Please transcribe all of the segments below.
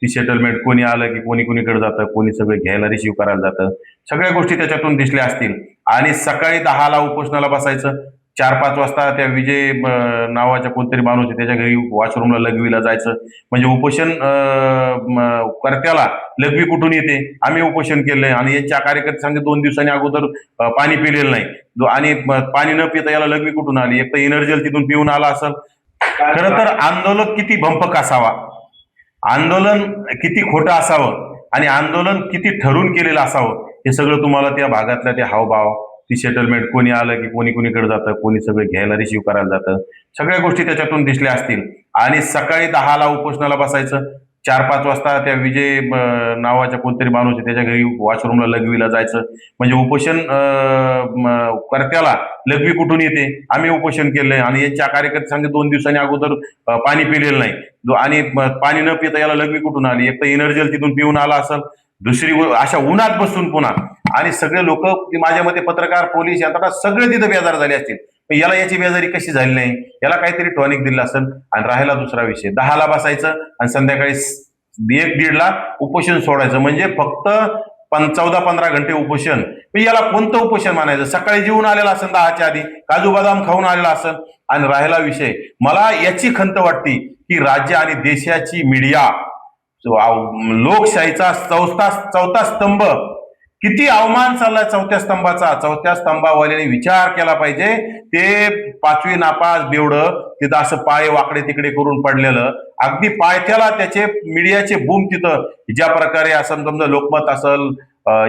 ती सेटलमेंट कोणी आलं की कोणी कोणीकडे जातं, कोणी सगळं घ्यायला रिसीव्ह करायला जातं, सगळ्या गोष्टी त्याच्यातून दिसल्या असतील. आणि सकाळी 10ला उपोषणाला बसायचं, 4-5 वाजता त्या विजय नावाच्या कोणतरी माणूस आहे त्याच्या घरी वॉशरूमला लघवीला जायचं. म्हणजे उपोषण कर्त्याला लघवी कुठून येते, आम्ही उपोषण केलंय आणि यांच्या कार्यकर्ते सांगते 2 दिवसांनी अगोदर पाणी पिलेलं नाही आणि पाणी न पिता याला लघवी कुठून आली, एक तर एनर्जल तिथून पिऊन आला असेल. खरं तर आंदोलक किती भंपक असावा, आंदोलन किती खोटं असावं आणि आंदोलन किती ठरून केलेलं असावं, हे सगळं तुम्हाला त्या भागातल्या ते हावभाव, ती सेटलमेंट कोणी आलं की कोणी कोणीकडे जातं, कोणी सगळं घ्यायला रिसीव्ह करायला जातं, सगळ्या गोष्टी त्याच्यातून दिसल्या असतील. आणि सकाळी 10ला उपोषणाला बसायचं, 4-5 वाजता त्या विजय नावाच्या कोणतरी माणूस आहे त्याच्या घरी वॉशरूमला लघवीला जायचं. म्हणजे उपोषण कर्त्याला लघवी कुठून येते, आम्ही उपोषण केलंय आणि यांच्या कार्यकर्ते सांगते 2 दिवसांनी अगोदर पाणी पिलेलं नाही आणि पाणी न पिता याला लघवी कुठून आली, एक तर एनर्जल तिथून पिऊन आला असेल. दुसरी अशा उन्हात बसून पुन्हा आणि सगळे लोक, माझ्या मते पत्रकार, पोलीस यंत्रणा सगळे तिथे बेजार झाले असतील. याला याची बेजारी कशी झाली नाही, याला काहीतरी टॉनिक दिलं असेल. आणि राहिला दुसरा विषय, 10ला बसायचं आणि संध्याकाळी 1-1:30ला उपोषण सोडायचं. म्हणजे फक्त 14-15 घंटे उपोषण. याला कोणतं उपोषण मानायचं? सकाळी जेवून आलेला असेल 10च्या आधी, काजू बदाम खाऊन आलेला असेल. आणि राहिला विषय, मला याची खंत वाटते की राज्य आणि देशाची मीडिया, लोकशाहीचा चौथा स्तंभ, किती अवमान चाललाय चौथ्या स्तंभाचा. चौथ्या स्तंभावाल्याने विचार केला पाहिजे. ते 5वी नापास बेवडं तिथं असं पाय वाकडे तिकडे करून पडलेलं, अगदी पायथ्याला त्याचे मीडियाचे बूम तिथं ज्या प्रकारे असं समजा लोकमत असेल,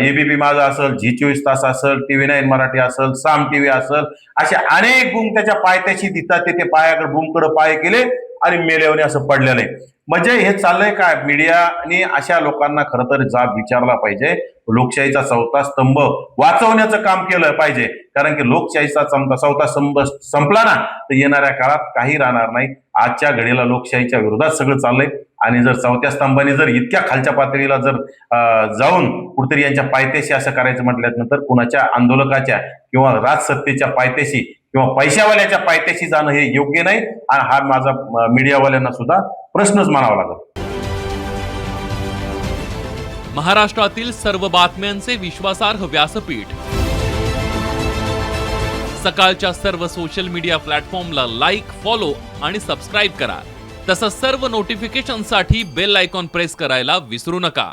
एबीपी माझा असेल, झी 24 तास असेल, TV9 मराठी असेल, साम टीव्ही असेल, असे अनेक बूम त्याच्या पायथ्याशी तिथं ते पायाकडे बूमकडे पाय केले आणि मेल्याने असं पडलेलं आहे. म्हणजे हे चाललंय काय? मीडियाने अशा लोकांना खरं तर जाब विचारला पाहिजे. लोकशाहीचा चौथा स्तंभ वाचवण्याचं काम केलं पाहिजे. कारण की लोकशाहीचा चौथा स्तंभ संपला ना तर येणाऱ्या काळात काही राहणार नाही. आजच्या घडीला लोकशाहीच्या विरोधात सगळं चाललंय. आणि जर चौथ्या स्तंभाने जर इतक्या खालच्या पातळीला जर जाऊन कुठेतरी यांच्या पायथ्याशी असं करायचं म्हटल्यानंतर कुणाच्या आंदोलकाच्या किंवा राजसत्तेच्या पायथ्याशी किंवा पैशावाल्याच्या पायथ्याशी जाणं हे योग्य नाही. आणि हा माझा मीडियावाल्यांना सुद्धा प्रश्नच मानावा लागेल. महाराष्ट्रातील सर्व बातम्यांचे विश्वासार्ह व्यासपीठ, सकाळच्या सर्व सोशल मीडिया प्लॅटफॉर्मला लाईक, फॉलो आणि सबस्क्राईब करा. तसंच सर्व नोटिफिकेशनसाठी बेल आयकॉन प्रेस करायला विसरू नका.